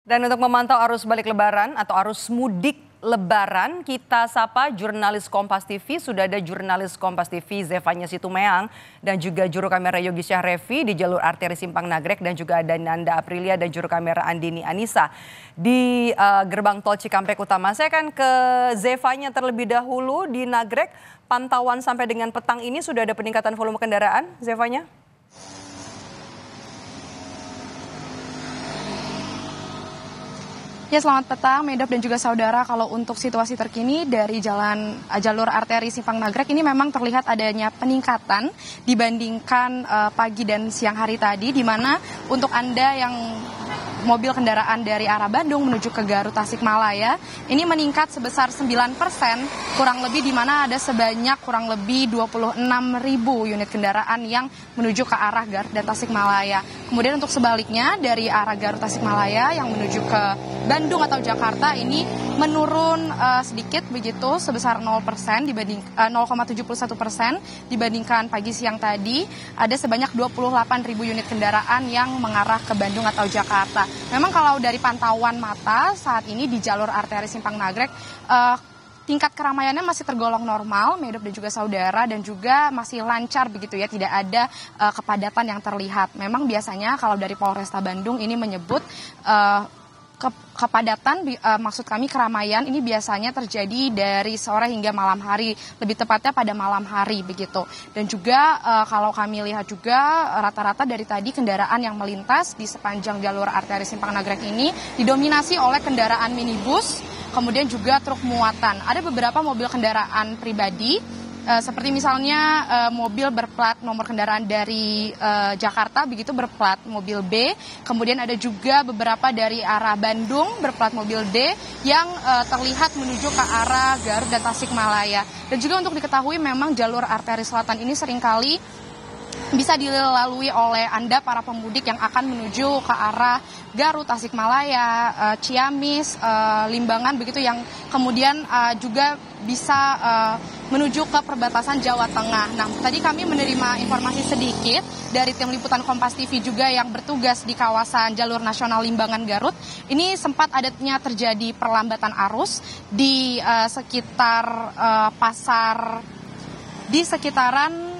Dan untuk memantau arus balik lebaran atau arus mudik lebaran, kita sapa jurnalis Kompas TV. Sudah ada jurnalis Kompas TV Zefanya Situmeang dan juga juru kamera Yogi Syahrevi di jalur arteri Simpang Nagrek, dan juga ada Nanda Aprilia dan juru kamera Andini Anissa di gerbang tol Cikampek Utama. Saya akan ke Zefanya terlebih dahulu di Nagrek. Pantauan sampai dengan petang ini sudah ada peningkatan volume kendaraan, Zefanya? Ya, selamat petang, Medop dan juga saudara. Kalau untuk situasi terkini dari jalur arteri Simpang Nagrek ini memang terlihat adanya peningkatan dibandingkan pagi dan siang hari tadi, di mana untuk Anda yang mobil kendaraan dari arah Bandung menuju ke Garut Tasikmalaya ini meningkat sebesar 9%, kurang lebih, di mana ada sebanyak kurang lebih 26.000 unit kendaraan yang menuju ke arah Garut dan Tasikmalaya. Kemudian untuk sebaliknya dari arah Garut Tasikmalaya yang menuju ke Bandung atau Jakarta ini menurun sedikit begitu, sebesar 0% dibanding 0,71% dibandingkan pagi siang tadi. Ada sebanyak 28.000 unit kendaraan yang mengarah ke Bandung atau Jakarta. Memang kalau dari pantauan mata saat ini di jalur arteri Simpang Nagrek tingkat keramaiannya masih tergolong normal, Medop dan juga saudara, dan juga masih lancar begitu ya, tidak ada kepadatan yang terlihat. Memang biasanya kalau dari Polresta Bandung ini menyebut kepadatan, maksud kami keramaian ini biasanya terjadi dari sore hingga malam hari, lebih tepatnya pada malam hari begitu. Dan juga kalau kami lihat juga rata-rata dari tadi kendaraan yang melintas di sepanjang jalur arteri Simpang Nagrek ini didominasi oleh kendaraan minibus, kemudian juga truk muatan. Ada beberapa mobil kendaraan pribadi, seperti misalnya mobil berplat nomor kendaraan dari Jakarta begitu, berplat mobil B. Kemudian ada juga beberapa dari arah Bandung berplat mobil D yang terlihat menuju ke arah Garut dan Tasikmalaya. Dan juga untuk diketahui memang jalur arteri selatan ini seringkali bisa dilalui oleh Anda para pemudik yang akan menuju ke arah Garut, Tasikmalaya, Ciamis, Limbangan begitu, yang kemudian juga bisa menuju ke perbatasan Jawa Tengah. Nah, tadi kami menerima informasi sedikit dari tim liputan Kompas TV juga yang bertugas di kawasan jalur nasional Limbangan Garut. Ini sempat adanya terjadi perlambatan arus di sekitaran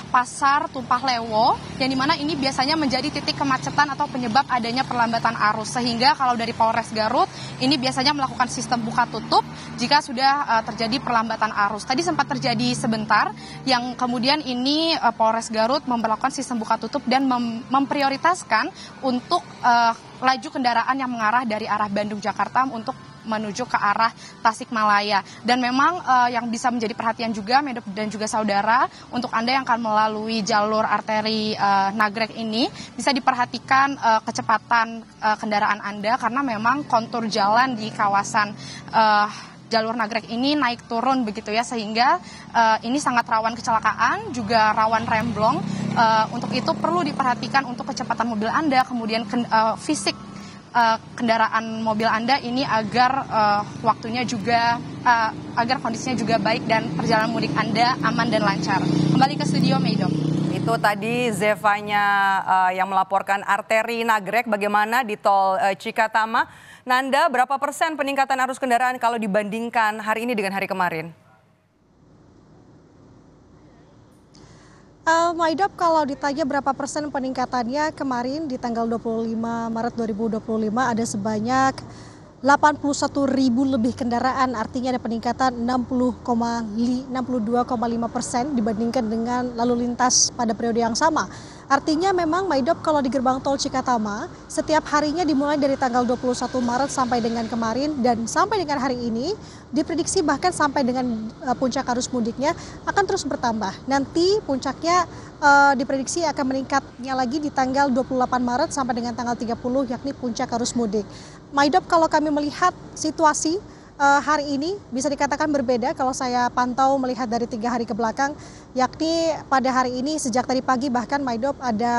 Pasar Tumpah Lewo, yang dimana ini biasanya menjadi titik kemacetan atau penyebab adanya perlambatan arus, sehingga kalau dari Polres Garut ini biasanya melakukan sistem buka tutup jika sudah terjadi perlambatan arus. Tadi sempat terjadi sebentar yang kemudian ini Polres Garut memperlakukan sistem buka tutup dan memprioritaskan untuk laju kendaraan yang mengarah dari arah Bandung Jakarta untuk menuju ke arah Tasikmalaya. Dan memang yang bisa menjadi perhatian juga, Medop dan juga saudara, untuk Anda yang akan melalui jalur arteri Nagrek ini, bisa diperhatikan kecepatan kendaraan Anda, karena memang kontur jalan di kawasan jalur Nagrek ini naik turun begitu ya, sehingga ini sangat rawan kecelakaan, juga rawan remblong. Untuk itu perlu diperhatikan untuk kecepatan mobil Anda, kemudian fisik kendaraan mobil Anda ini agar waktunya juga agar kondisinya juga baik dan perjalanan mudik Anda aman dan lancar. Kembali ke studio, Medop. Itu tadi Zefanya yang melaporkan arteri Nagrek. Bagaimana di tol Cikatama? Nanda, berapa persen peningkatan arus kendaraan kalau dibandingkan hari ini dengan hari kemarin? Maidop, kalau ditanya berapa persen peningkatannya, kemarin di tanggal 25 Maret 2025 ada sebanyak 81.000 lebih kendaraan, artinya ada peningkatan 62,5% dibandingkan dengan lalu lintas pada periode yang sama. Artinya memang Maidop, kalau di gerbang tol Cikatama setiap harinya dimulai dari tanggal 21 Maret sampai dengan kemarin dan sampai dengan hari ini diprediksi bahkan sampai dengan puncak arus mudiknya akan terus bertambah. Nanti puncaknya diprediksi akan meningkatnya lagi di tanggal 28 Maret sampai dengan tanggal 30, yakni puncak arus mudik. Maidop, kalau kami melihat situasi hari ini bisa dikatakan berbeda kalau saya pantau melihat dari 3 hari ke belakang, yakni pada hari ini sejak tadi pagi bahkan Maidop ada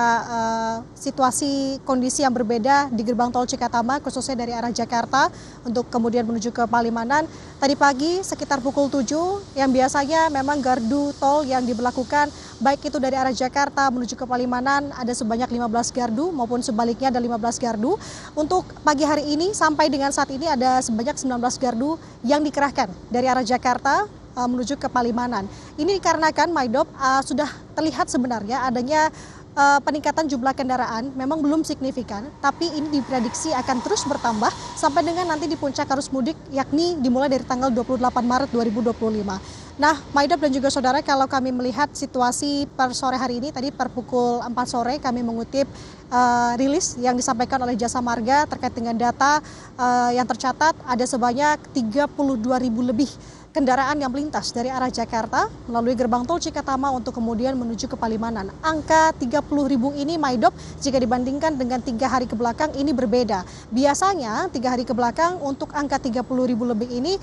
situasi kondisi yang berbeda di gerbang tol Cikatama khususnya dari arah Jakarta untuk kemudian menuju ke Palimanan. Tadi pagi sekitar pukul 7 yang biasanya memang gardu tol yang diberlakukan baik itu dari arah Jakarta menuju ke Palimanan ada sebanyak 15 gardu maupun sebaliknya ada 15 gardu. Untuk pagi hari ini sampai dengan saat ini ada sebanyak 19 gardu yang dikerahkan dari arah Jakarta menuju ke Palimanan. Ini dikarenakan Maidop sudah terlihat sebenarnya adanya peningkatan jumlah kendaraan memang belum signifikan, tapi ini diprediksi akan terus bertambah sampai dengan nanti di puncak arus mudik yakni dimulai dari tanggal 28 Maret 2025. Nah, Maidop dan juga saudara, kalau kami melihat situasi per sore hari ini, tadi per pukul 4 sore kami mengutip rilis yang disampaikan oleh Jasa Marga terkait dengan data yang tercatat ada sebanyak 32.000 lebih kendaraan yang melintas dari arah Jakarta melalui gerbang tol Cikatama untuk kemudian menuju ke Palimanan. Angka 30.000 ini Maidop jika dibandingkan dengan 3 hari ke belakang ini berbeda. Biasanya 3 hari ke belakang untuk angka 30.000 lebih ini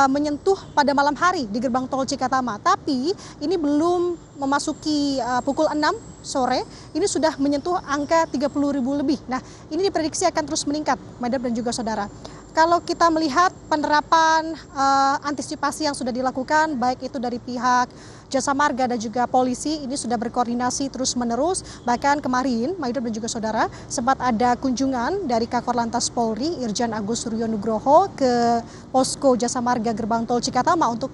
menyentuh pada malam hari di gerbang tol Cikatama. Tapi ini belum memasuki pukul 6 sore, ini sudah menyentuh angka 30.000 lebih. Nah, ini diprediksi akan terus meningkat, Maidop dan juga saudara. Kalau kita melihat penerapan antisipasi yang sudah dilakukan, baik itu dari pihak Jasa Marga dan juga polisi, ini sudah berkoordinasi terus-menerus. Bahkan kemarin, Maidop dan juga saudara, sempat ada kunjungan dari Kakor Lantas Polri, Irjen Agus Suryo Nugroho ke posko Jasa Marga Gerbang Tol Cikatama untuk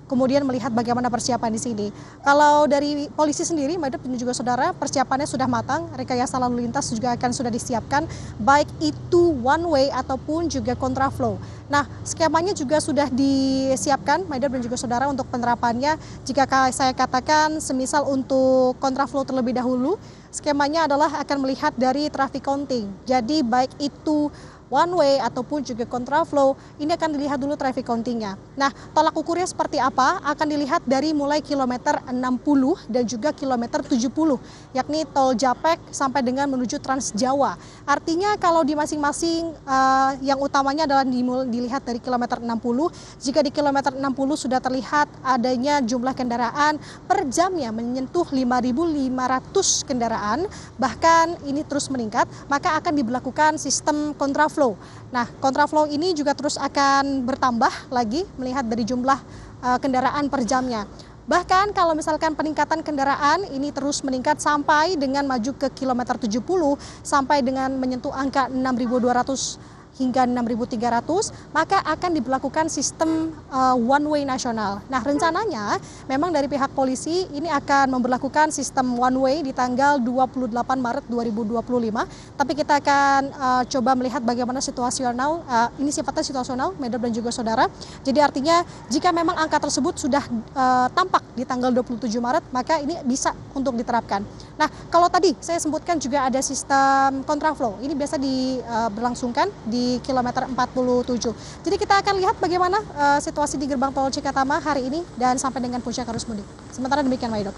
kemudian melihat bagaimana persiapan di sini. Kalau dari polisi sendiri, Maidop dan juga saudara, persiapannya sudah matang, rekayasa lalu lintas juga akan sudah disiapkan, baik itu one way ataupun juga kontraflow. Nah, skemanya juga sudah disiapkan, Maidop dan juga saudara, untuk penerapannya. Jika saya katakan semisal untuk kontraflow terlebih dahulu, skemanya adalah akan melihat dari traffic counting. Jadi baik itu one way ataupun juga kontraflow, ini akan dilihat dulu traffic countingnya. Nah, tolak ukurnya seperti apa? Akan dilihat dari mulai kilometer 60 dan juga kilometer 70, yakni tol Japek sampai dengan menuju Trans Jawa. Artinya kalau di masing-masing yang utamanya adalah dilihat dari kilometer 60, jika di kilometer 60 sudah terlihat adanya jumlah kendaraan per jamnya menyentuh 5.500 kendaraan, bahkan ini terus meningkat, maka akan diberlakukan sistem kontraflow. Nah, kontraflow ini juga terus akan bertambah lagi melihat dari jumlah kendaraan per jamnya. Bahkan kalau misalkan peningkatan kendaraan ini terus meningkat sampai dengan maju ke kilometer 70 sampai dengan menyentuh angka 6.200 hingga 6.300, maka akan diberlakukan sistem one way nasional. Nah, rencananya memang dari pihak polisi ini akan memberlakukan sistem one way di tanggal 28 Maret 2025, tapi kita akan coba melihat bagaimana situasional, ini sifatnya situasional, Maidop dan juga saudara. Jadi artinya jika memang angka tersebut sudah tampak di tanggal 27 Maret, maka ini bisa untuk diterapkan. Nah, kalau tadi saya sebutkan juga ada sistem kontraflow, ini biasa diberlangsungkan di kilometer 47. Jadi kita akan lihat bagaimana situasi di gerbang tol Cikatama hari ini dan sampai dengan puncak arus mudik. Sementara demikian, Maidop.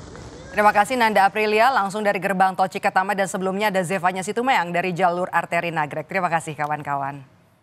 Terima kasih Nanda Aprilia langsung dari gerbang tol Cikatama, dan sebelumnya ada Zevanya Situmeang dari jalur arteri Nagrek. Terima kasih kawan-kawan.